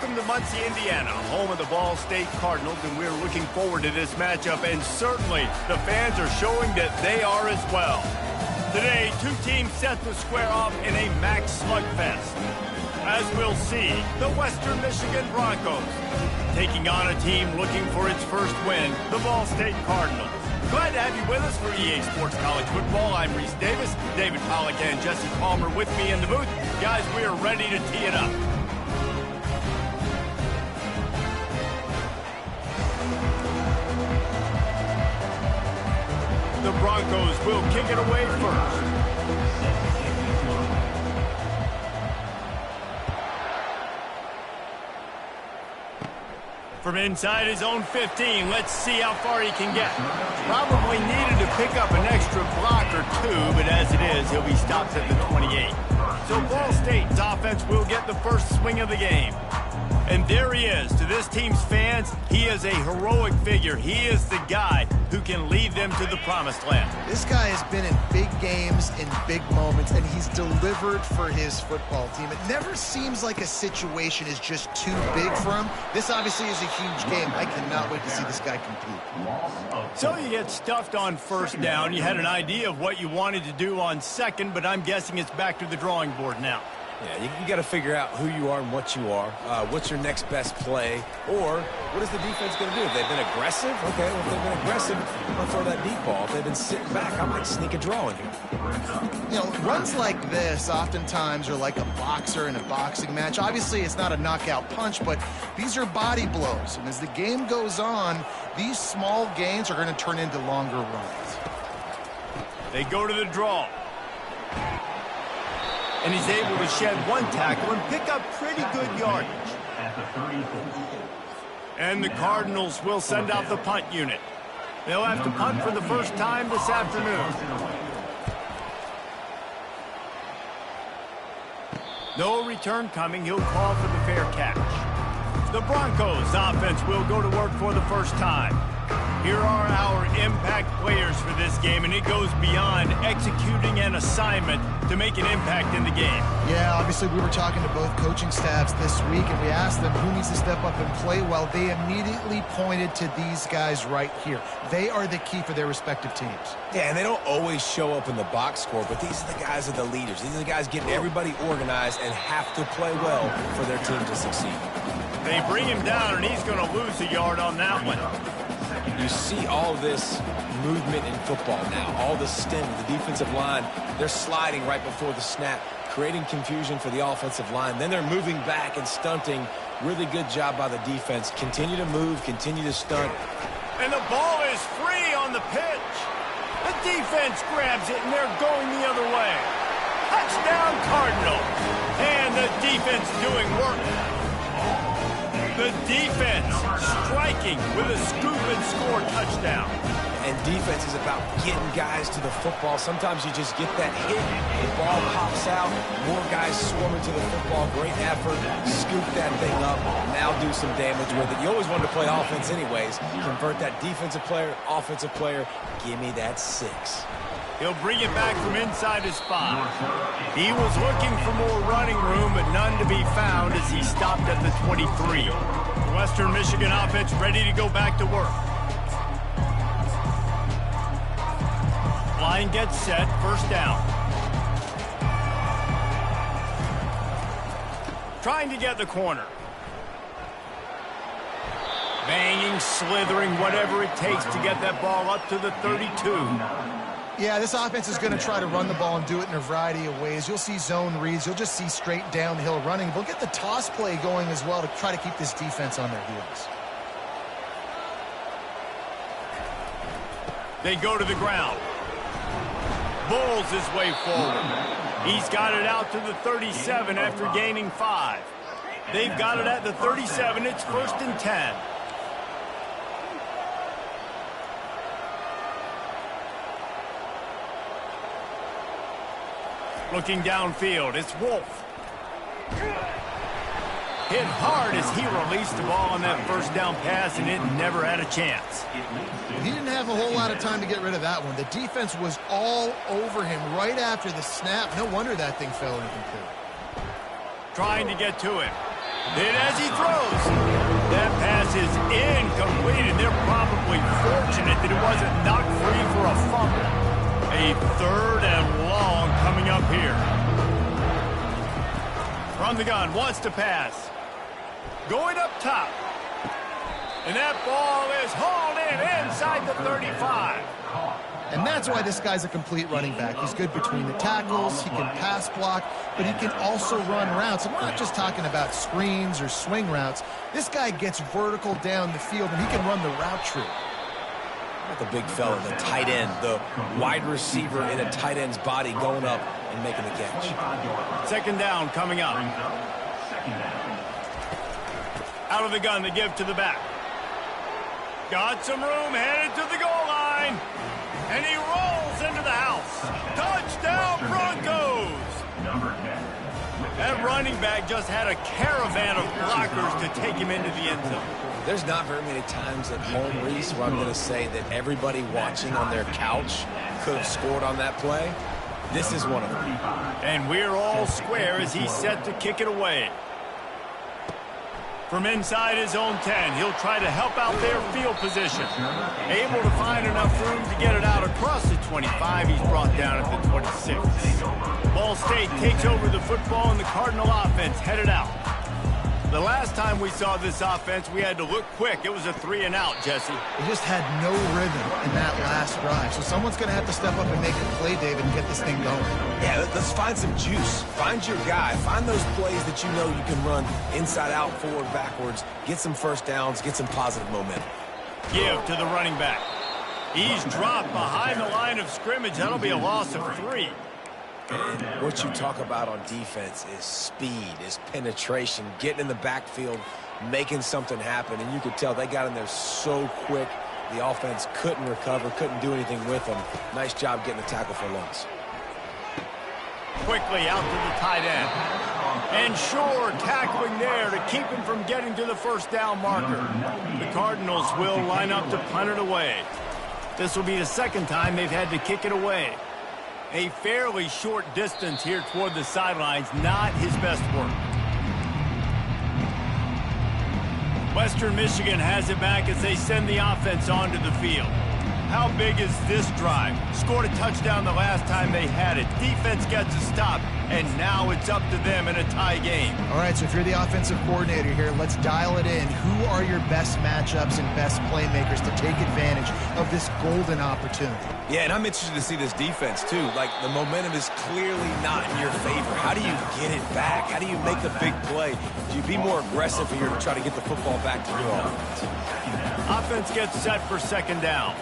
Welcome to Muncie, Indiana, home of the Ball State Cardinals, and we're looking forward to this matchup, and certainly the fans are showing that they are as well. Today, two teams set to square off in a max slugfest. As we'll see, the Western Michigan Broncos taking on a team looking for its first win, the Ball State Cardinals. Glad to have you with us for EA Sports College Football. I'm Reese Davis, David Pollack and Jesse Palmer with me in the booth. Guys, we are ready to tee it up. The Broncos will kick it away first. From inside his own 15, let's see how far he can get. Probably needed to pick up an extra block or two, but as it is, he'll be stopped at the 28. So Ball State's offense will get the first swing of the game. And there he is. To this team's fans, he is a heroic figure. He is the guy who can lead them to the promised land. This guy has been in big games, in big moments, and he's delivered for his football team. It never seems like a situation is just too big for him. This obviously is a huge game. I cannot wait to see this guy compete. So you get stuffed on first down. You had an idea of what you wanted to do on second, but I'm guessing it's back to the drawing board now. Yeah, you got to figure out who you are and what you are. What's your next best play? Or what is the defense going to do? If they've been aggressive, okay, well, if they've been aggressive, I'm going to throw that deep ball. If they've been sitting back, I might sneak a draw in here. You know, runs like this oftentimes are like a boxer in a boxing match. Obviously, it's not a knockout punch, but these are body blows. And as the game goes on, these small gains are going to turn into longer runs. They go to the draw. And he's able to shed one tackle and pick up pretty good yardage. And the Cardinals will send out the punt unit. They'll have to punt for the first time this afternoon. No return coming. He'll call for the fair catch. The Broncos offense will go to work for the first time. Here are our impact players for this game, and it goes beyond executing an assignment to make an impact in the game. Yeah, obviously we were talking to both coaching staffs this week, and we asked them who needs to step up and play well. They immediately pointed to these guys right here. They are the key for their respective teams. Yeah, and they don't always show up in the box score, but these are the guys that are the leaders. These are the guys getting everybody organized and have to play well for their team to succeed. They bring him down, and he's going to lose a yard on that one. You see all this movement in football now, all the stem, the defensive line, they're sliding right before the snap, creating confusion for the offensive line. Then they're moving back and stunting. Really good job by the defense. Continue to move, continue to stunt. And the ball is free on the pitch. The defense grabs it, and they're going the other way. Touchdown, Cardinals. And the defense doing work. The defense striking with a scoop and score touchdown. And defense is about getting guys to the football. Sometimes you just get that hit, the ball pops out, more guys swarming to the football. Great effort, scoop that thing up, now do some damage with it. You always wanted to play offense anyways. Convert that defensive player, offensive player, give me that 6. He'll bring it back from inside his 5. He was looking for more running room, but none to be found as he stopped at the 23. The Western Michigan offense ready to go back to work. Line gets set, first down. Trying to get the corner. Banging, slithering, whatever it takes to get that ball up to the 32. Yeah, this offense is going to try to run the ball and do it in a variety of ways. You'll see zone reads. You'll just see straight downhill running. They'll get the toss play going as well to try to keep this defense on their heels. They go to the ground. Bulls his way forward. He's got it out to the 37 after gaining 5. They've got it at the 37. It's 1st and 10. Looking downfield, it's Wolf. Hit hard as he released the ball on that first down pass, and it never had a chance. He didn't have a whole lot of time to get rid of that one. The defense was all over him right after the snap. No wonder that thing fell incomplete. Trying to get to him. Then as he throws, that pass is incomplete, and they're probably fortunate that it wasn't knocked free for a fumble. A 3rd and long coming up here. From the gun, wants to pass. Going up top. And that ball is hauled in inside the 35. And that's why this guy's a complete running back. He's good between the tackles, he can pass block, but he can also run routes. And we're not just talking about screens or swing routes. This guy gets vertical down the field, and he can run the route tree. The big fella, the tight end, the wide receiver in a tight end's body going up and making the catch. 2nd down coming up. Out of the gun, they give to the back. Got some room, headed to the goal line. And he rolls into the house. Touchdown, Broncos! That running back just had a caravan of blockers to take him into the end zone. There's not very many times at home, Reese, where I'm going to say that everybody watching on their couch could have scored on that play. This is one of them. And we're all square as he's set to kick it away. From inside his own 10, he'll try to help out their field position. Able to find enough room to get it out across the 25. He's brought down at the 26. Ball State takes over the football, and the Cardinal offense headed out. The last time we saw this offense, we had to look quick. It was a 3-and-out, Jesse. They just had no rhythm in that last drive. So someone's going to have to step up and make a play, David, and get this thing going. Yeah, let's find some juice. Find your guy. Find those plays that you know you can run inside out, forward, backwards. Get some first downs. Get some positive momentum. Give to the running back. He's dropped behind the line of scrimmage. That'll be a loss of 3. And what you talk about on defense is speed, is penetration, getting in the backfield, making something happen. And you could tell they got in there so quick, the offense couldn't recover, couldn't do anything with them. Nice job getting the tackle for loss. Quickly out to the tight end. And sure, tackling there to keep him from getting to the first down marker. The Cardinals will line up to punt it away. This will be the 2nd time they've had to kick it away. A fairly short distance here toward the sidelines, not his best work. Western Michigan has it back as they send the offense onto the field. How big is this drive? Scored a touchdown the last time they had it. Defense gets a stop, and now it's up to them in a tie game. All right, so if you're the offensive coordinator here, let's dial it in. Who are your best matchups and best playmakers to take advantage of this golden opportunity? Yeah, and I'm interested to see this defense, too. Like, the momentum is clearly not in your favor. How do you get it back? How do you make the big play? Do you be more aggressive here to try to get the football back to your offense? Offense gets set for 2nd down.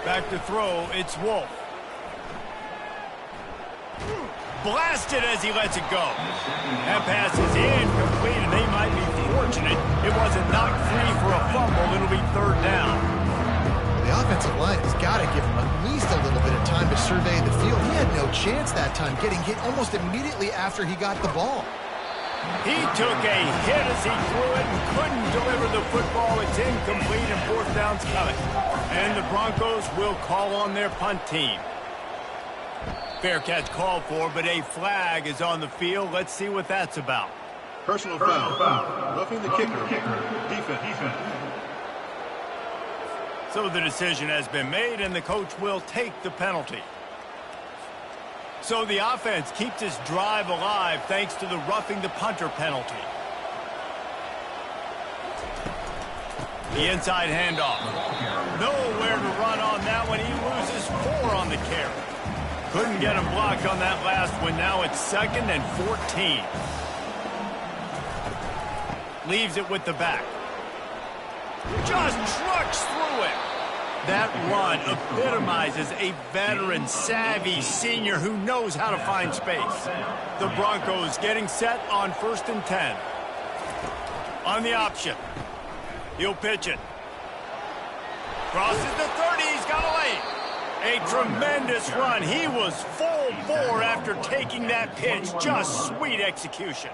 Back to throw, it's Wolf. Blasted as he lets it go. That pass is incomplete, and they might be fortunate it wasn't knocked free for a fumble. It'll be 3rd down. The offensive line has got to give him at least a little bit of time to survey the field. He had no chance that time, getting hit almost immediately after he got the ball. He took a hit as he threw it and couldn't deliver the football. It's incomplete, and 4th down's coming. And the Broncos will call on their punt team. Fair catch called for, but a flag is on the field. Let's see what that's about. Personal foul. Roughing the kicker. Defense. So the decision has been made, and the coach will take the penalty. So the offense keeps this drive alive thanks to the roughing the punter penalty. The inside handoff. Nowhere to run on that one. He loses 4 on the carry. Couldn't get him blocked on that last one. Now it's 2nd and 14. Leaves it with the back. Just trucks through it. That run epitomizes a veteran, savvy senior who knows how to find space. The Broncos getting set on 1st and 10. On the option. He'll pitch it. Crosses the 30. He's got a lane. A tremendous run. He was full bore after taking that pitch. Just sweet execution.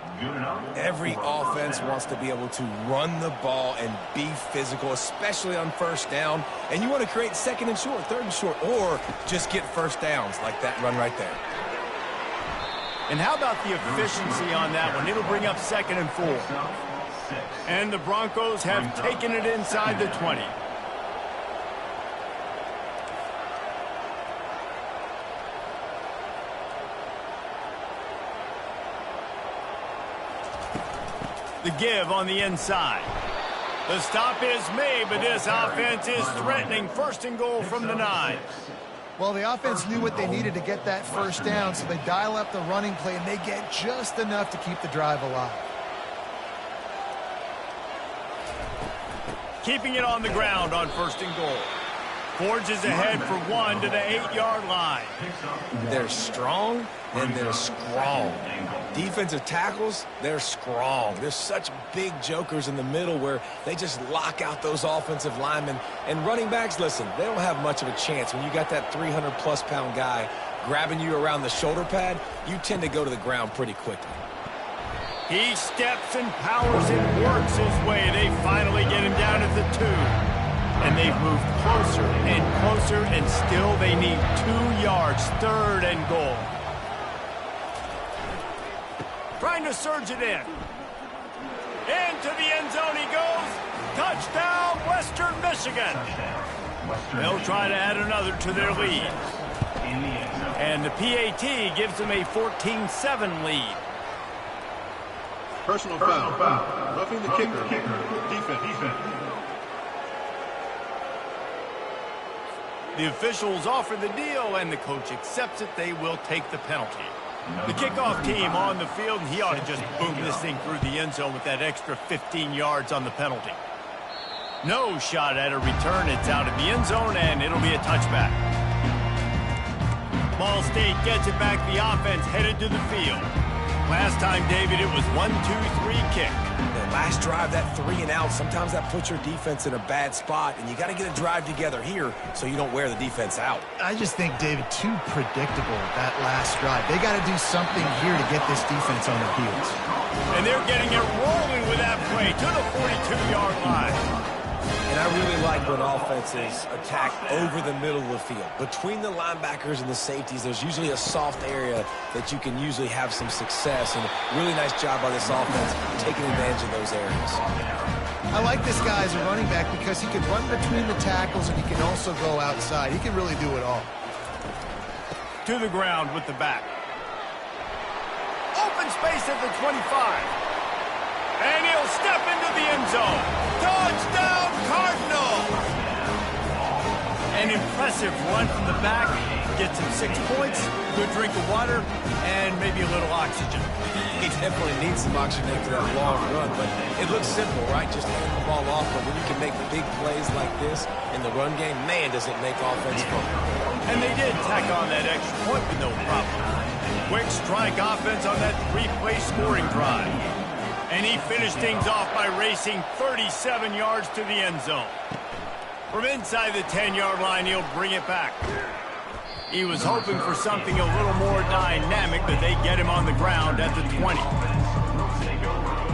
Every offense wants to be able to run the ball and be physical, especially on 1st down. And you want to create 2nd and short, 3rd and short, or just get 1st downs like that run right there. And how about the efficiency on that one? It'll bring up 2nd and 4. And the Broncos have taken it inside the 20. The give on the inside. The stop is made, but this offense is threatening. 1st and goal from the 9. Well, the offense knew what they needed to get that 1st down, so they dial up the running play, and they get just enough to keep the drive alive. Keeping it on the ground on 1st and goal. Forges ahead for 1 to the 8-yard line. They're strong and they're strong. Defensive tackles, they're strong. They're such big jokers in the middle where they just lock out those offensive linemen. And running backs, listen, they don't have much of a chance. When you got that 300-plus pound guy grabbing you around the shoulder pad, you tend to go to the ground pretty quickly. He steps and powers and works his way. They finally get him down at the 2. And they've moved closer and closer, and still they need 2 yards. 3rd and goal. Trying to surge it in. Into the end zone he goes. Touchdown, Western Michigan. They'll try to add another to their lead. And the PAT gives them a 14-7 lead. Personal foul. Roughing the kicker. Defense. The officials offer the deal, and the coach accepts it. They will take the penalty. The kickoff team on the field, and he ought to just boom this thing through the end zone with that extra 15 yards on the penalty. No shot at a return. It's out of the end zone, and it'll be a touchback. Ball State gets it back. The offense headed to the field. Last time, David, it was 1-2-3 kick. The last drive, that 3 and out, sometimes that puts your defense in a bad spot, and you got to get a drive together here so you don't wear the defense out. I just think, David, too predictable that last drive. They got to do something here to get this defense on their heels. And they're getting it rolling with that play to the 42-yard line. And I really like when offenses attack over the middle of the field. Between the linebackers and the safeties, there's usually a soft area that you can usually have some success. And really nice job by this offense taking advantage of those areas. I like this guy as a running back because he can run between the tackles and he can also go outside. He can really do it all. To the ground with the back. Open space at the 25. And he'll step into the end zone. Touchdown, Cardinals! An impressive run from the back. Gets him 6 points, good drink of water, and maybe a little oxygen. He definitely needs some oxygen after that long run, but it looks simple, right? Just hand the ball off, but when you can make big plays like this in the run game, man, does it make offense fun. And they did tack on that extra point with no problem. Quick strike offense on that 3-play scoring drive. And he finished things off by racing 37 yards to the end zone. From inside the 10-yard line, he'll bring it back. He was hoping for something a little more dynamic, but they get him on the ground at the 20. A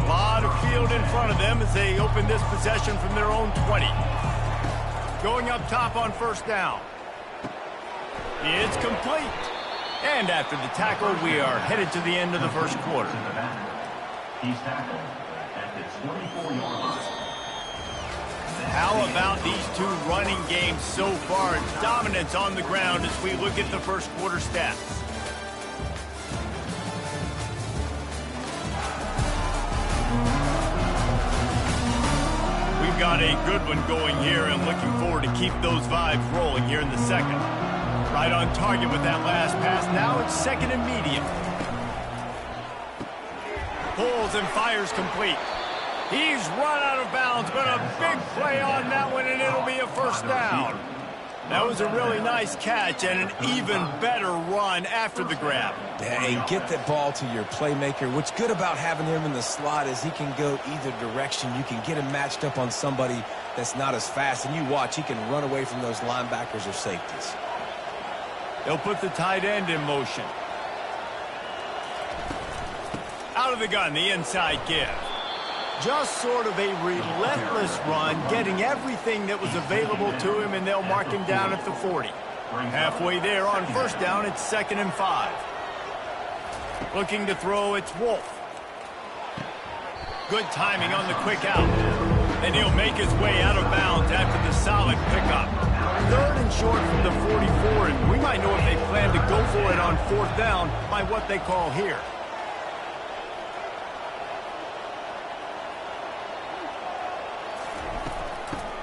lot of field in front of them as they open this possession from their own 20. Going up top on 1st down. It's complete. And after the tackle, we are headed to the end of the 1st quarter. He's tackled at the 24-yard line. How about these two running games so far? Dominance on the ground as we look at the 1st quarter stats. We've got a good one going here and looking forward to keep those vibes rolling here in the 2nd. Right on target with that last pass. Now it's 2nd and medium. Pulls and fires complete. He's run out of bounds, but a big play on that one, and it'll be a 1st down. That was a really nice catch and an even better run after the grab. Yeah, and get that ball to your playmaker. What's good about having him in the slot is he can go either direction. You can get him matched up on somebody that's not as fast, and you watch, he can run away from those linebackers or safeties. They'll put the tight end in motion. Out of the gun, the inside give. Just sort of a relentless run, getting everything that was available to him, and they'll mark him down at the 40. Halfway there on 1st down, it's 2nd and 5. Looking to throw, it's Wolf. Good timing on the quick out. And he'll make his way out of bounds after the solid pickup. 3rd and short from the 44, and we might know if they plan to go for it on 4th down by what they call here.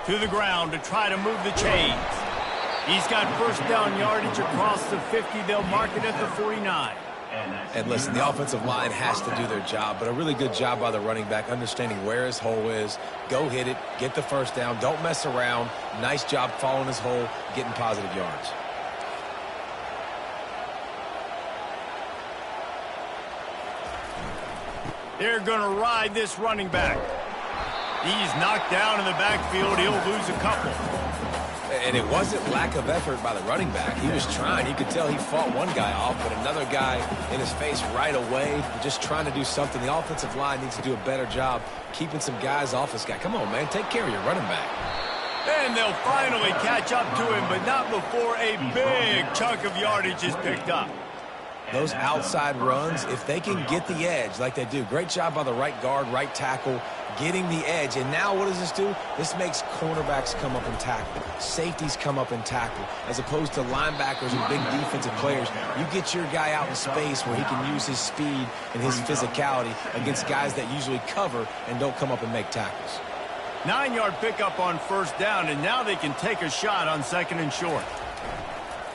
To the ground to try to move the chains. He's got 1st down yardage across the 50. They'll mark it at the 49. And listen, the offensive line has to do their job, but a really good job by the running back understanding where his hole is. Go hit it, get the 1st down, don't mess around. Nice job following his hole, getting positive yards. They're going to ride this running back. He's knocked down in the backfield. He'll lose a couple. And it wasn't lack of effort by the running back. He was trying. You could tell he fought one guy off, but another guy in his face right away, just trying to do something. The offensive line needs to do a better job keeping some guys off this guy. Come on, man. Take care of your running back. And they'll finally catch up to him, but not before a big chunk of yardage is picked up. Those outside runs, if they can get the edge like they do, great job by the right guard, right tackle, getting the edge. And now what does this do? This makes cornerbacks come up and tackle. Safeties come up and tackle. As opposed to linebackers and big defensive players, you get your guy out in space where he can use his speed and his physicality against guys that usually cover and don't come up and make tackles. 9-yard pickup on 1st down, and now they can take a shot on 2nd and short.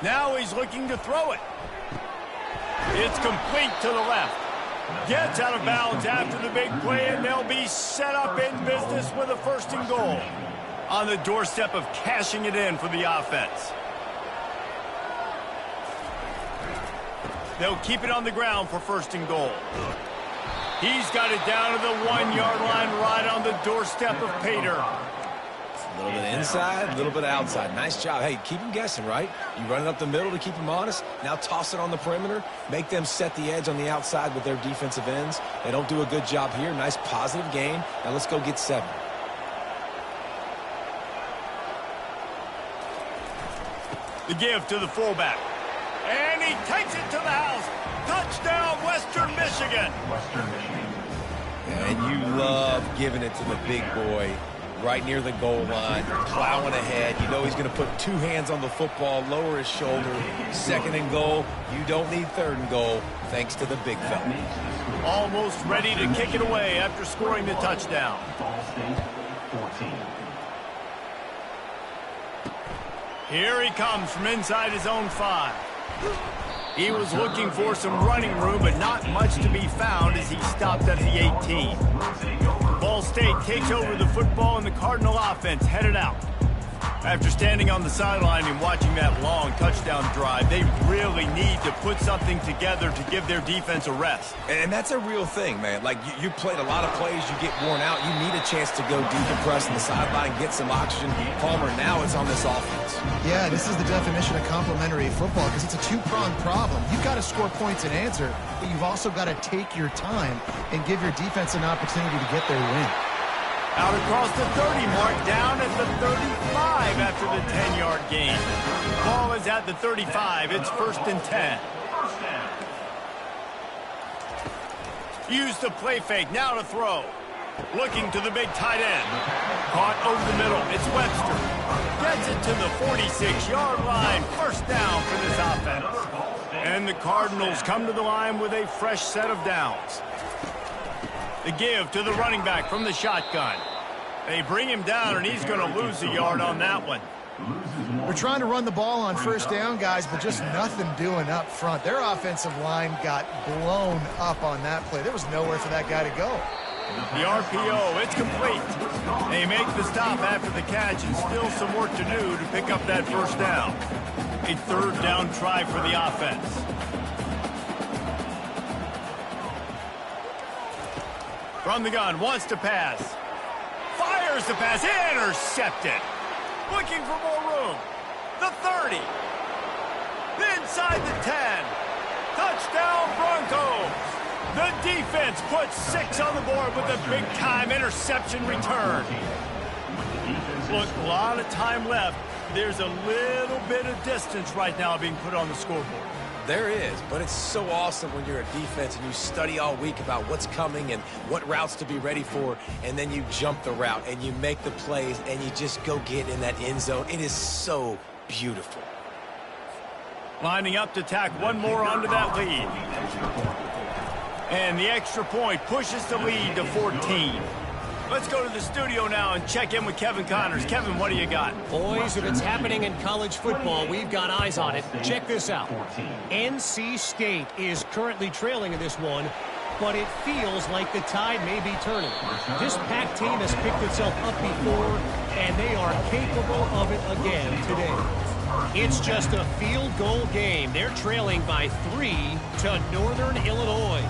Now he's looking to throw it. It's complete to the left. Gets out of bounds after the big play, and they'll be set up in business with a 1st and goal. On the doorstep of cashing it in for the offense. They'll keep it on the ground for 1st and goal. He's got it down to the 1-yard line right on the doorstep of Pater. A little bit inside, a little bit outside. Nice job. Hey, keep them guessing, right? You run it up the middle to keep them honest. Now toss it on the perimeter. Make them set the edge on the outside with their defensive ends. They don't do a good job here. Nice positive gain. Now let's go get 7. The give to the fullback. And he takes it to the house. Touchdown, Western Michigan. And you love giving it to the big boy right near the goal line, plowing ahead. You know he's going to put 2 hands on the football, lower his shoulder. 2nd and goal. You don't need 3rd and goal, thanks to the big fella. Almost ready to kick it away after scoring the touchdown. Here he comes from inside his own 5. He was looking for some running room, but not much to be found as he stopped at the 18. Ball State takes over the football, and the Cardinal offense headed out. After standing on the sideline and watching that long touchdown drive, they really need to put something together to give their defense a rest. And that's a real thing, man. Like, you played a lot of plays, you get worn out, you need a chance to go decompress on the sideline, get some oxygen. Palmer, now it's on this offense. Yeah, this is the definition of complementary football because it's a 2-pronged problem. You've got to score points and answer, but you've also got to take your time and give your defense an opportunity to get their win. Out across the 30 mark, down at the 35 after the 10-yard gain. Ball is at the 35. It's 1st and 10. Use the play fake. Now to throw. Looking to the big tight end. Caught over the middle. It's Webster. Gets it to the 46-yard line. 1st down for this offense. And the Cardinals come to the line with a fresh set of downs. The give to the running back from the shotgun. They bring him down, and he's going to lose a yard on that one. They're trying to run the ball on 1st down, guys, but just nothing doing up front. Their offensive line got blown up on that play. There was nowhere for that guy to go. The RPO, it's complete. They make the stop after the catch, and still some work to do to pick up that 1st down. A 3rd down try for the offense. From the gun, wants to pass. Fires the pass, intercepted. Looking for more room. The 30. Inside the 10. Touchdown Broncos. The defense puts 6 on the board with a big-time interception return. Look, a lot of time left. There's a little bit of distance right now being put on the scoreboard. There is, but it's so awesome when you're a defense and you study all week about what's coming and what routes to be ready for, and then you jump the route and you make the plays and you just go get in that end zone. It is so beautiful. Lining up to tack one more onto that lead. And the extra point pushes the lead to 14. Let's go to the studio now and check in with Kevin Connors. Kevin, what do you got? Boys, if it's happening in college football, we've got eyes on it. Check this out. NC State is currently trailing in this one, but it feels like the tide may be turning. This Pac team has picked itself up before, and they are capable of it again today. It's just a field goal game. They're trailing by 3 to Northern Illinois.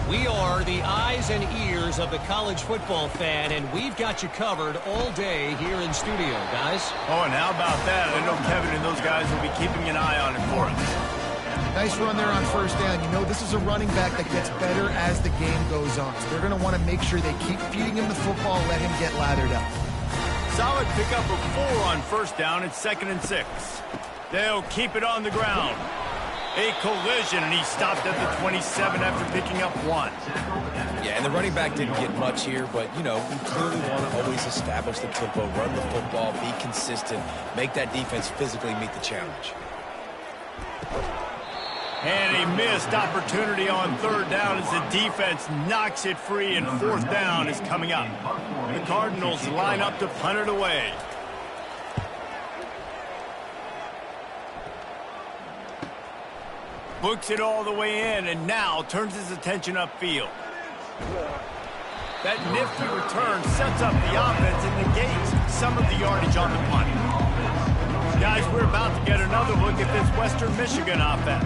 We are the eyes and ears of the college football fan, and we've got you covered all day here in studio, guys. Oh, and how about that? I know Kevin and those guys will be keeping an eye on it for us. Nice run there on first down. You know, this is a running back that gets better as the game goes on. So they're going to want to make sure they keep feeding him the football, let him get lathered up. Solid pickup of 4 on first down. It's 2nd and 6. They'll keep it on the ground. A collision, and he stopped at the 27 after picking up 1. Yeah, and the running back didn't get much here, but, you know, we clearly want to always establish the tempo, run the football, be consistent, make that defense physically meet the challenge. And a missed opportunity on 3rd down as the defense knocks it free, and 4th down is coming up. The Cardinals line up to punt it away. Books it all the way in, and now turns his attention upfield. That nifty return sets up the offense and negates some of the yardage on the punt. Guys, we're about to get another look at this Western Michigan offense.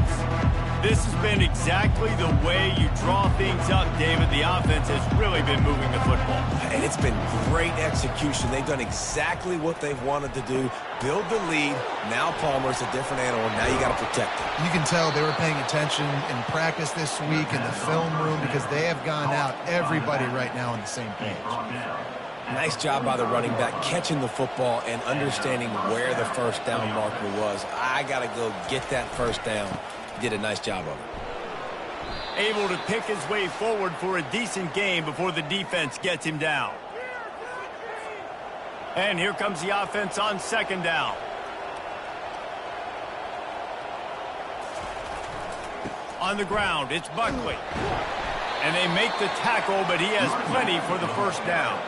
This has been exactly the way you draw things up, David. The offense has really been moving the football. And it's been great execution. They've done exactly what they've wanted to do. Build the lead. Now Palmer's a different animal. Now you got to protect it. You can tell they were paying attention in practice this week in the film room because they have gone out, everybody right now on the same page. Nice job by the running back catching the football and understanding where the first down marker was. I got to go get that first down. Did a nice job of it. Able to pick his way forward for a decent game before the defense gets him down. And here comes the offense on 2nd down. On the ground, it's Buckley. And they make the tackle, but he has plenty for the first down.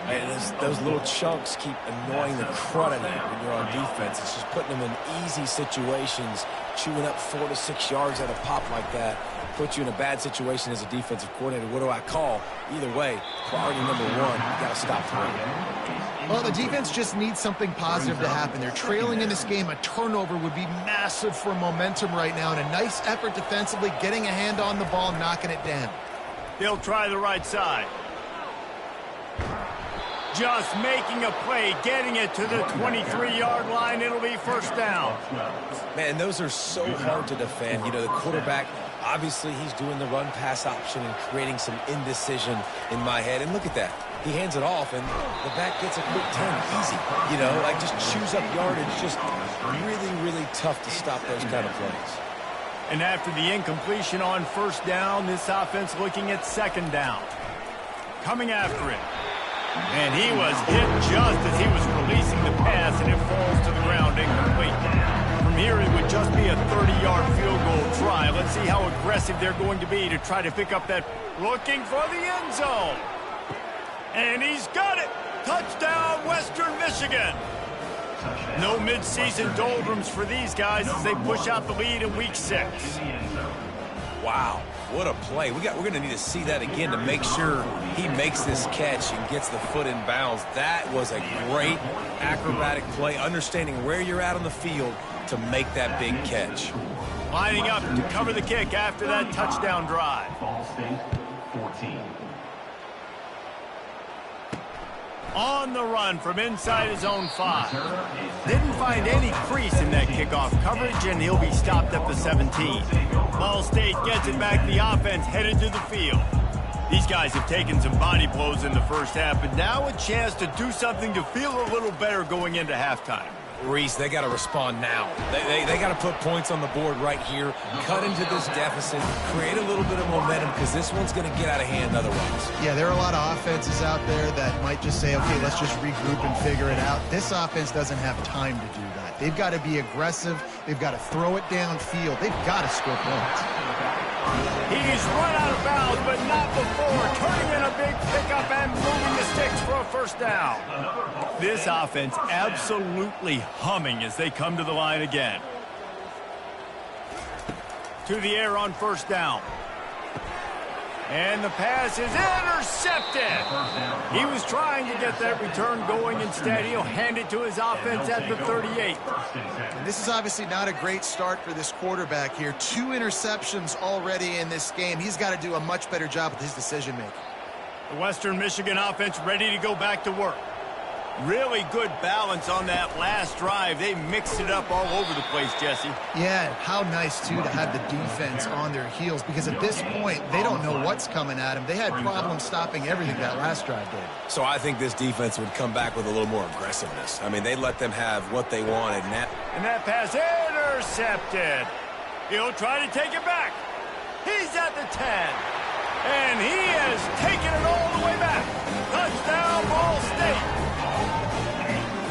And those little chunks keep annoying the crud out of you when you're on defense. It's just putting them in easy situations, chewing up 4 to 6 yards at a pop like that. Put you in a bad situation as a defensive coordinator. What do I call? Either way, priority number 1, you got to stop the run. Well, the defense just needs something positive to happen. They're trailing in this game. A turnover would be massive for momentum right now, and a nice effort defensively, getting a hand on the ball, knocking it down. They'll try the right side. Just making a play, getting it to the 23-yard line. It'll be first down. Man, those are so hard to defend. You know, the quarterback, obviously he's doing the run-pass option and creating some indecision in my head. And look at that. He hands it off, and the back gets a quick 10. Easy. You know, like just chews up yardage. Just really, really tough to stop those kind of plays. And after the incompletion on first down, this offense looking at 2nd down. Coming after it. And he was hit just as he was releasing the pass, and it falls to the ground incomplete. From here, it would just be a 30-yard field goal try. Let's see how aggressive they're going to be to try to pick up that. Looking for the end zone. And he's got it. Touchdown, Western Michigan. No midseason doldrums for these guys as they push out the lead in week 6. Wow, what a play. We're going to need to see that again to make sure he makes this catch and gets the foot in bounds. That was a great acrobatic play, understanding where you're at on the field to make that big catch. Lining up to cover the kick after that touchdown drive. Ball State, 14. On the run from inside his own 5. Didn't find any crease in that kickoff coverage, and he'll be stopped at the 17. Ball State gets it back. The offense headed to the field. These guys have taken some body blows in the first half, but now a chance to do something to feel a little better going into halftime. Reese, they got to respond now. They got to put points on the board right here, cut into this deficit, create a little bit of momentum because this one's going to get out of hand otherwise. Yeah, there are a lot of offenses out there that might just say, okay, let's just regroup and figure it out. This offense doesn't have time to do that. They've got to be aggressive. They've got to throw it downfield. They've got to score points. He's run out of bounds, but not before. Turning in a big pickup and moving the sticks for a first down. This offense absolutely humming as they come to the line again. To the air on first down. And the pass is intercepted. He was trying to get that return going. Instead, he'll hand it to his offense at the 38. And this is obviously not a great start for this quarterback here. 2 interceptions already in this game. He's got to do a much better job with his decision-making. The Western Michigan offense ready to go back to work. Really good balance on that last drive. They mixed it up all over the place, Jesse. Yeah, how nice, too, to have the defense on their heels because at this point, they don't know what's coming at them. They had problems stopping everything that last drive did. So I think this defense would come back with a little more aggressiveness. I mean, they let them have what they wanted. And that pass intercepted. He'll try to take it back. He's at the 10. And he has taken it all the way back. Touchdown, Ball State.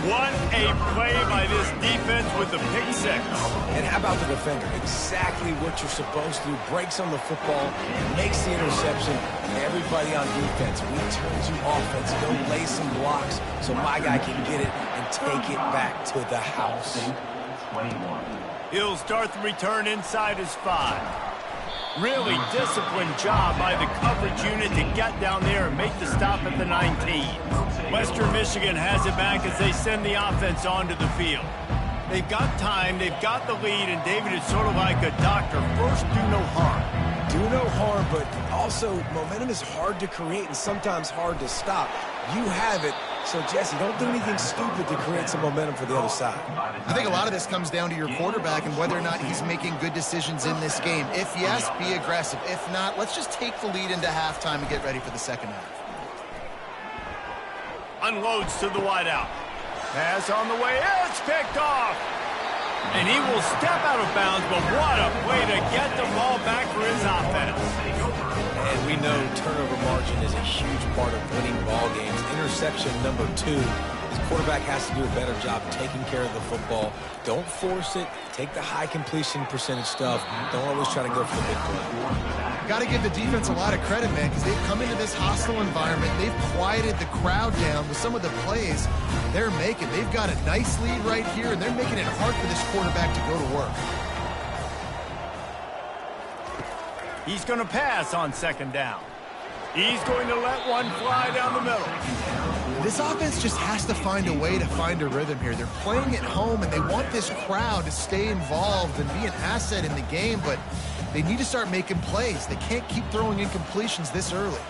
What a play by this defense with the pick six. And how about the defender? Exactly what you're supposed to do. Breaks on the football, makes the interception. Everybody on defense returns you offense. Go lay some blocks so my guy can get it and take it back to the house. He'll start the return inside his 5. Really disciplined job by the coverage unit to get down there and make the stop at the 19. Western Michigan has it back as they send the offense onto the field. They've got time, they've got the lead, and David is sort of like a doctor. First, do no harm. Do no harm, but also momentum is hard to create and sometimes hard to stop. You have it, so Jesse, don't do anything stupid to create some momentum for the other side. I think a lot of this comes down to your quarterback and whether or not he's making good decisions in this game. If yes, be aggressive. If not, let's just take the lead into halftime and get ready for the second half. Unloads to the wideout. Pass on the way. It's picked off. And he will step out of bounds, but what a way to get the ball back for his offense. And we know turnover margin is a huge part of winning ball games. Interception number 2. His quarterback has to do a better job taking care of the football. Don't force it. Take the high completion percentage stuff. Don't always try to go for the big play. Got to give the defense a lot of credit, man, because they've come into this hostile environment. They've quieted the crowd down with some of the plays they're making. They've got a nice lead right here, and they're making it hard for this quarterback to go to work. He's going to pass on second down. He's going to let one fly down the middle. This offense just has to find a way to find a rhythm here. They're playing at home, and they want this crowd to stay involved and be an asset in the game, but they need to start making plays. They can't keep throwing incompletions this early.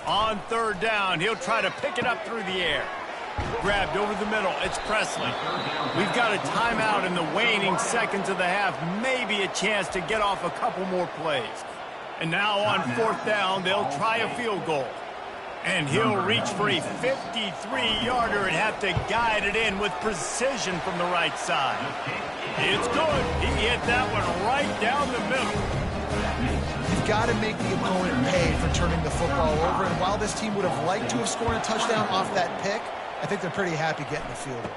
On third down, he'll try to pick it up through the air. Grabbed over the middle. It's Presley. We've got a timeout in the waning seconds of the half. Maybe a chance to get off a couple more plays. And now on fourth down, they'll try a field goal. And he'll reach for a 53-yarder and have to guide it in with precision from the right side. It's good. He hit that one right down the middle. You've got to make the opponent pay for turning the football over. And while this team would have liked to have scored a touchdown off that pick, I think they're pretty happy getting the field goal.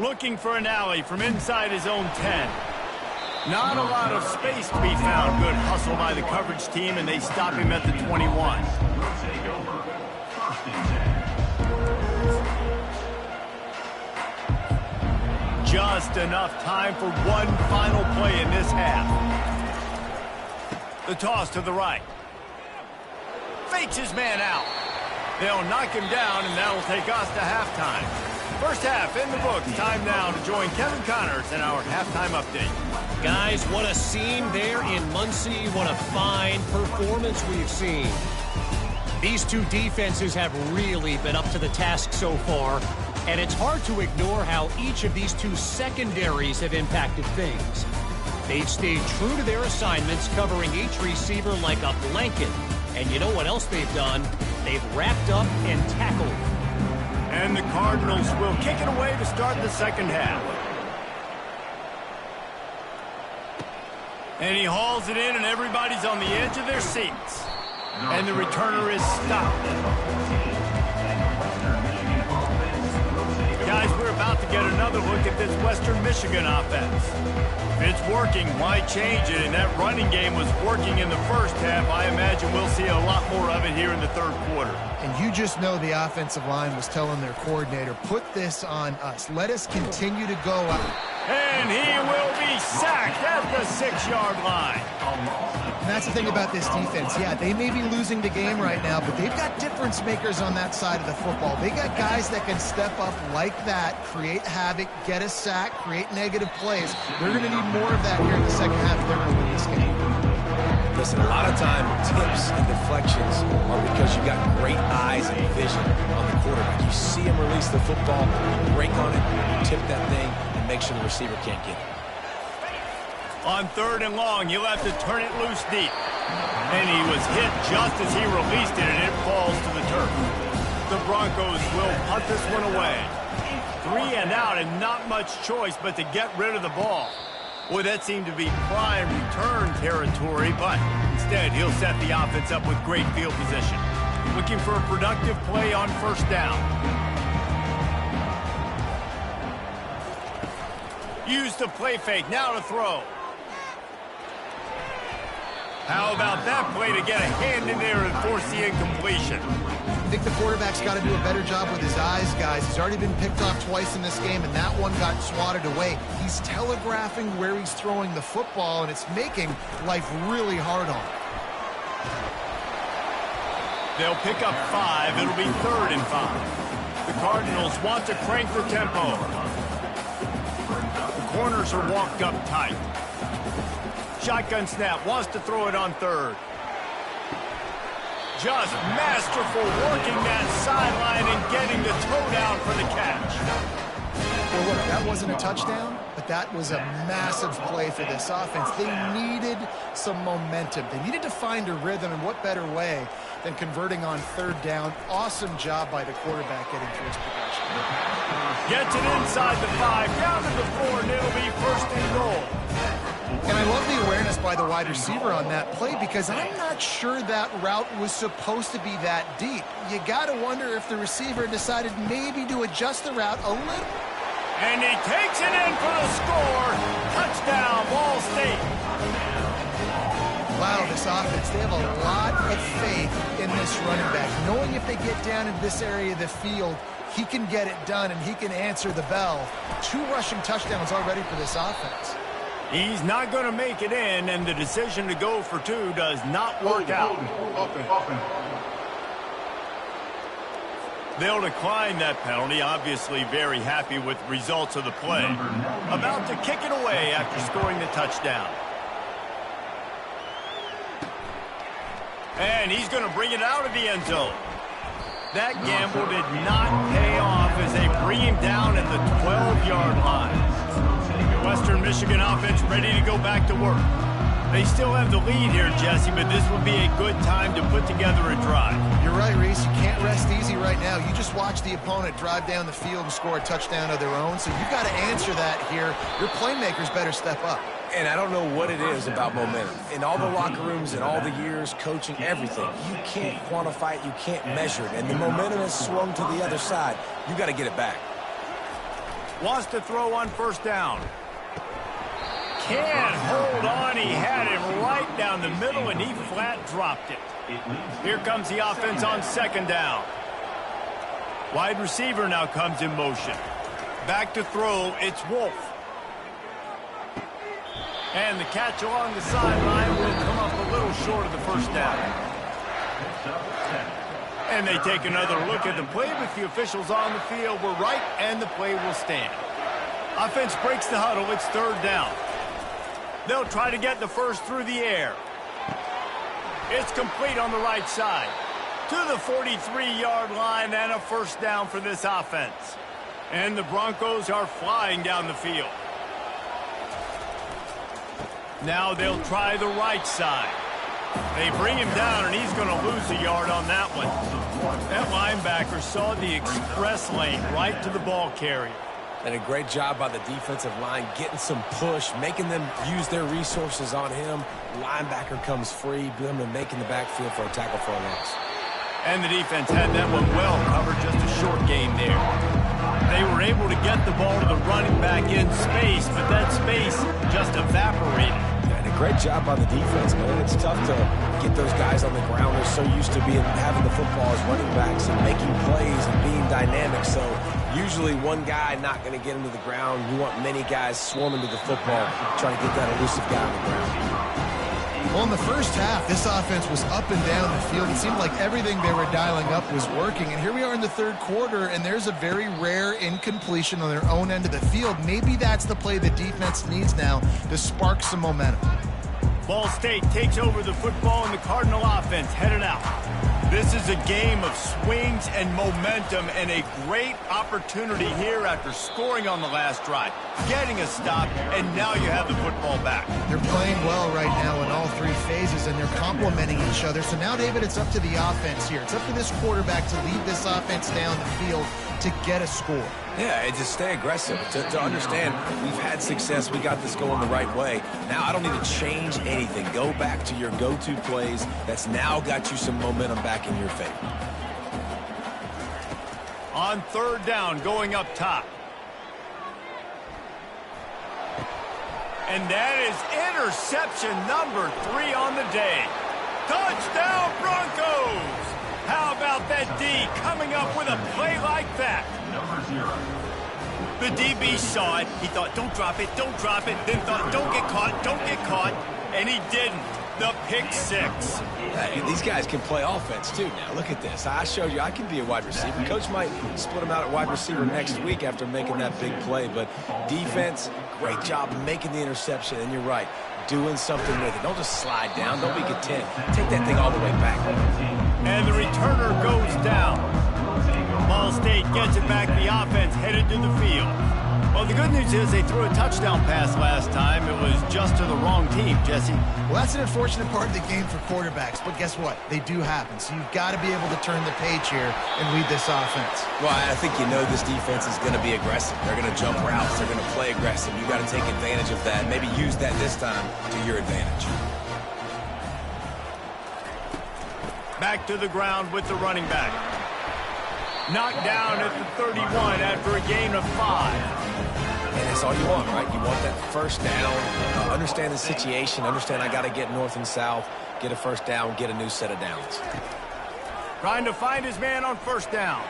Looking for an alley from inside his own 10. Not a lot of space to be found. Good hustle by the coverage team, and they stop him at the 21. Just enough time for one final play in this half. The toss to the right. Fakes his man out. They'll knock him down, and that'll take us to halftime. First half in the books. Time now to join Kevin Connors in our halftime update. Guys, what a scene there in Muncie. What a fine performance we've seen. These two defenses have really been up to the task so far, and it's hard to ignore how each of these two secondaries have impacted things. They've stayed true to their assignments, covering each receiver like a blanket. And you know what else they've done? They've wrapped up and tackled. And And the Cardinals will kick it away to start the second half. And he hauls it in, and everybody's on the edge of their seats. And the returner is stopped. Guys, we're about to get another look at this Western Michigan offense. If it's working, why change it? And that running game was working in the first half. I imagine we'll see a lot more of it here in the third quarter. And you just know the offensive line was telling their coordinator, put this on us. Let us continue to go out. And he will be sacked at the 6-yard line. And that's the thing about this defense. Yeah, they may be losing the game right now, but they've got difference makers on that side of the football. They got guys that can step up like that, create havoc, get a sack, create negative plays. They're going to need more of that here in the second half if they're going to win this game. Listen, a lot of time, tips and deflections are because you got great eyes and vision on the quarterback. You see him release the football, you break on it, you tip that thing, and make sure the receiver can't get it. On 3rd and long, you'll have to turn it loose deep. And he was hit just as he released it, and it falls to the turf. The Broncos will punt this one away. 3 and out, and not much choice but to get rid of the ball. Boy, that seemed to be prime return territory, but instead he'll set the offense up with great field position. Looking for a productive play on 1st down. Use the play fake, now to throw. How about that play to get a hand in there and force the incompletion? I think the quarterback's got to do a better job with his eyes, guys. He's already been picked off twice in this game, and that one got swatted away. He's telegraphing where he's throwing the football, and it's making life really hard on him. They'll pick up 5. It'll be 3rd and 5. The Cardinals want to crank the tempo. The corners are walked up tight. Shotgun snap, wants to throw it on 3rd. Just masterful working that sideline and getting the toe down for the catch. Well, look, that wasn't a touchdown, but that was a massive play for this offense. They needed some momentum. They needed to find a rhythm, and what better way than converting on 3rd down. Awesome job by the quarterback getting through his progression. Gets it inside the 5, down to the 4, and it'll be 1st and goal. And I love the awareness by the wide receiver on that play because I'm not sure that route was supposed to be that deep. You got to wonder if the receiver decided maybe to adjust the route a little. And he takes it in for the score. Touchdown, Ball State. Wow, this offense, they have a lot of faith in this running back. Knowing if they get down into this area of the field, he can get it done and he can answer the bell. 2 rushing touchdowns already for this offense. He's not going to make it in, and the decision to go for 2 does not work out. They'll decline that penalty, obviously very happy with the results of the play. About to kick it away after scoring the touchdown. And he's going to bring it out of the end zone. That gamble did not pay off as they bring him down at the 12-yard line. Western Michigan offense ready to go back to work. They still have the lead here, Jesse, but this would be a good time to put together a drive. You're right, Reese. You can't rest easy right now. You just watch the opponent drive down the field and score a touchdown of their own, so you've got to answer that here. Your playmakers better step up. And I don't know what it is about momentum. In all the locker rooms and all the years, coaching, everything, you can't quantify it, you can't measure it. And the momentum has swung to the other side. You got to get it back. Wants to throw on 1st down. Can't hold on. He had him right down the middle, and he flat dropped it. Here comes the offense on 2nd down. Wide receiver now comes in motion. Back to throw, it's Wolf. And the catch along the sideline will come up a little short of the 1st down. And they take another look at the play, but the officials on the field were right, and the play will stand. Offense breaks the huddle. It's 3rd down. They'll try to get the 1st through the air. It's complete on the right side. To the 43-yard line, and a 1st down for this offense. And the Broncos are flying down the field. Now they'll try the right side. They bring him down, and he's going to lose a yard on that one. That linebacker saw the express lane right to the ball carrier. And a great job by the defensive line getting some push, making them use their resources on him. Linebacker comes free, making the backfield for a tackle for a loss. And the defense had that one well covered, just a short game there. They were able to get the ball to the running back in space, but that space just evaporated. And a great job by the defense, man. It's tough to get those guys on the ground. They're so used to having the football as running backs and making plays and being dynamic. So usually one guy not going to get him to the ground. You want many guys swarming to the football, trying to get that elusive guy on the ground. Well, in the first half, this offense was up and down the field. It seemed like everything they were dialing up was working. And here we are in the third quarter, and there's a very rare incompletion on their own end of the field. Maybe that's the play the defense needs now to spark some momentum. Ball State takes over the football, and the Cardinal offense headed out. This is a game of swings and momentum, and a great opportunity here after scoring on the last drive, getting a stop, and now you have the football back. They're playing well right now in all three phases, and they're complementing each other. So now, David, it's up to the offense here. It's up to this quarterback to lead this offense down the field to get a score. Yeah, and just stay aggressive. To understand, we've had success. We got this going the right way. Now I don't need to change anything. Go back to your go-to plays. That's now got you some momentum back in your favor. On third down, going up top. And that is interception number 3 on the day. Touchdown, Broncos! How about that D coming up with a play like that? Number 0. The DB saw it. He thought, don't drop it, don't drop it. Then thought, don't get caught. And he didn't. The pick 6. Hey, these guys can play offense, too. Now, look at this. I showed you I can be a wide receiver. Coach might split him out at wide receiver next week after making that big play. But defense, great job making the interception. And you're right, doing something with it. Don't just slide down. Don't be content. Take that thing all the way back. And the returner goes down. Ball State gets it back. The offense headed to the field. Well, the good news is they threw a touchdown pass last time. It was just to the wrong team, Jesse. Well, that's an unfortunate part of the game for quarterbacks, but guess what? They do happen. So you've got to be able to turn the page here and lead this offense. Well, I think you know this defense is going to be aggressive. They're going to jump routes. They're going to play aggressive. You got to take advantage of that. Maybe use that this time to your advantage. Back to the ground with the running back. Knocked down at the 31 after a gain of 5. And that's all you want, right? You want that first down. Understand the situation. Understand I got to get north and south, get a first down, get a new set of downs. Trying to find his man on first down.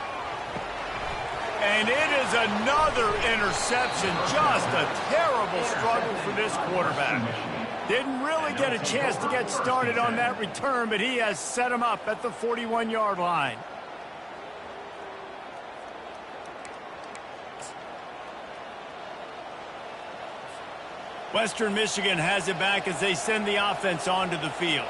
And it is another interception. Just a terrible struggle for this quarterback. Didn't really get a chance to get started on that return, but he has set him up at the 41-yard line. Western Michigan has it back as they send the offense onto the field.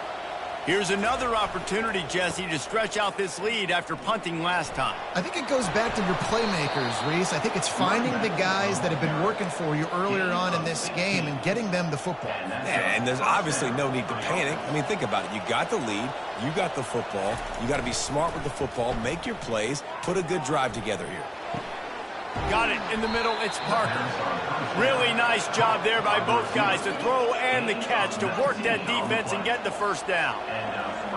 Here's another opportunity, Jesse, to stretch out this lead after punting last time. I think it goes back to your playmakers, Reese. I think it's finding the guys that have been working for you earlier on in this game and getting them the football. Yeah, and there's obviously no need to panic. I mean, think about it. You got the lead. You got the football. You got to be smart with the football, make your plays, put a good drive together here. Got it in the middle. It's Parker. Really nice job there by both guys, the throw and the catch, to work that defense and get the first down.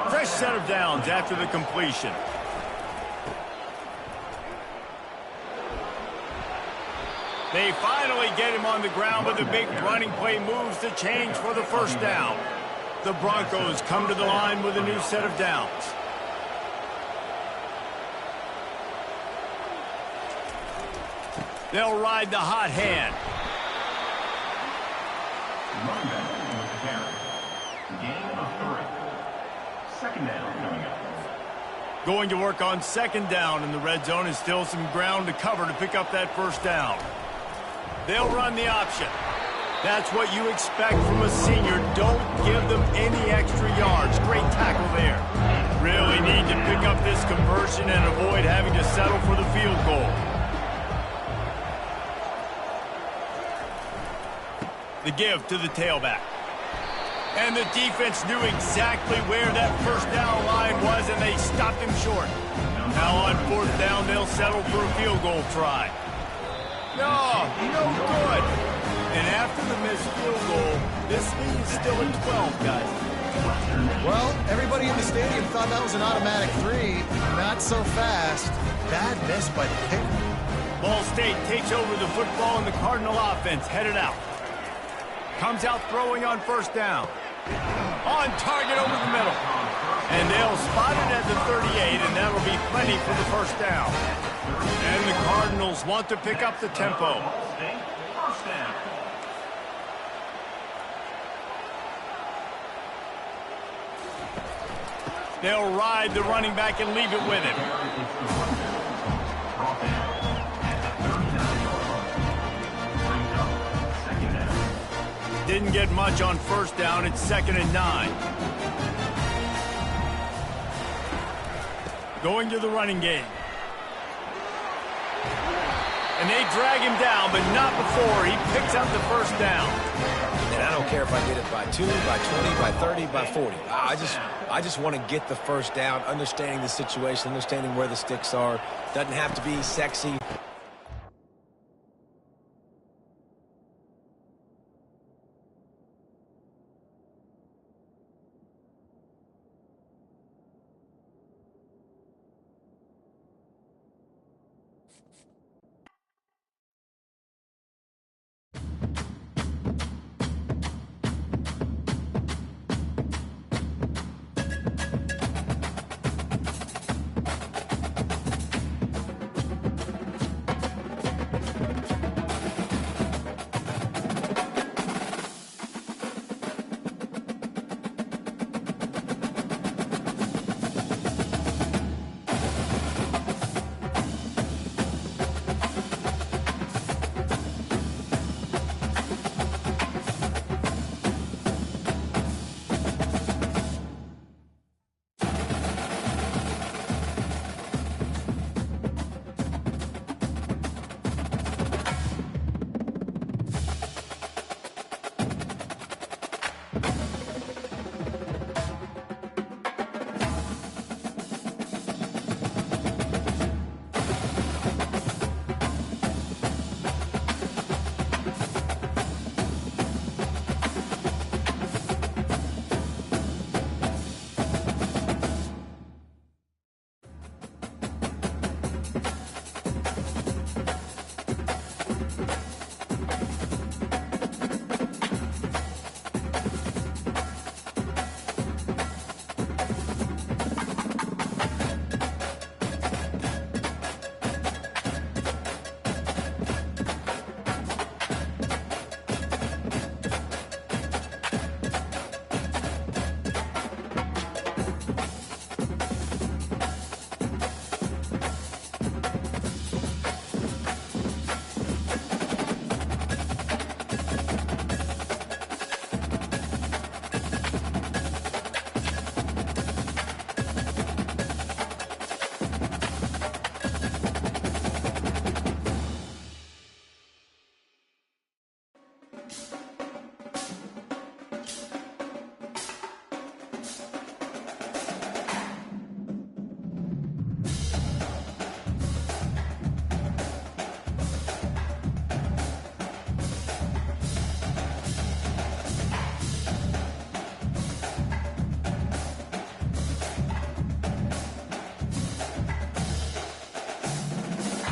Fresh set of downs after the completion. They finally get him on the ground with a big running play, moves the change for the first down. The Broncos come to the line with a new set of downs. They'll ride the hot hand. Running back with the carry. Gain of 3. Second down coming up. Going to work on second down in the red zone, and still some ground to cover to pick up that first down. They'll run the option. That's what you expect from a senior. Don't give them any extra yards. Great tackle there. Really need to pick up this conversion and avoid having to settle for the field goal. The give to the tailback. And the defense knew exactly where that first down line was, and they stopped him short. Now on fourth down, they'll settle for a field goal try. No good. And after the missed field goal, this lead is still at 12, guys. Well, everybody in the stadium thought that was an automatic 3. Not so fast. Bad miss by the kicker. Ball State takes over the football and the Cardinal offense headed out. Comes out throwing on first down. On target over the middle. And they'll spot it at the 38, and that'll be plenty for the first down. And the Cardinals want to pick up the tempo. First down. They'll ride the running back and leave it with him. Didn't get much on first down. It's 2nd and 9. Going to the running game. And they drag him down, but not before he picks up the first down. And I don't care if I get it by 2, by 20, by 30, by 40. I just want to get the first down, understanding the situation, understanding where the sticks are. Doesn't have to be sexy.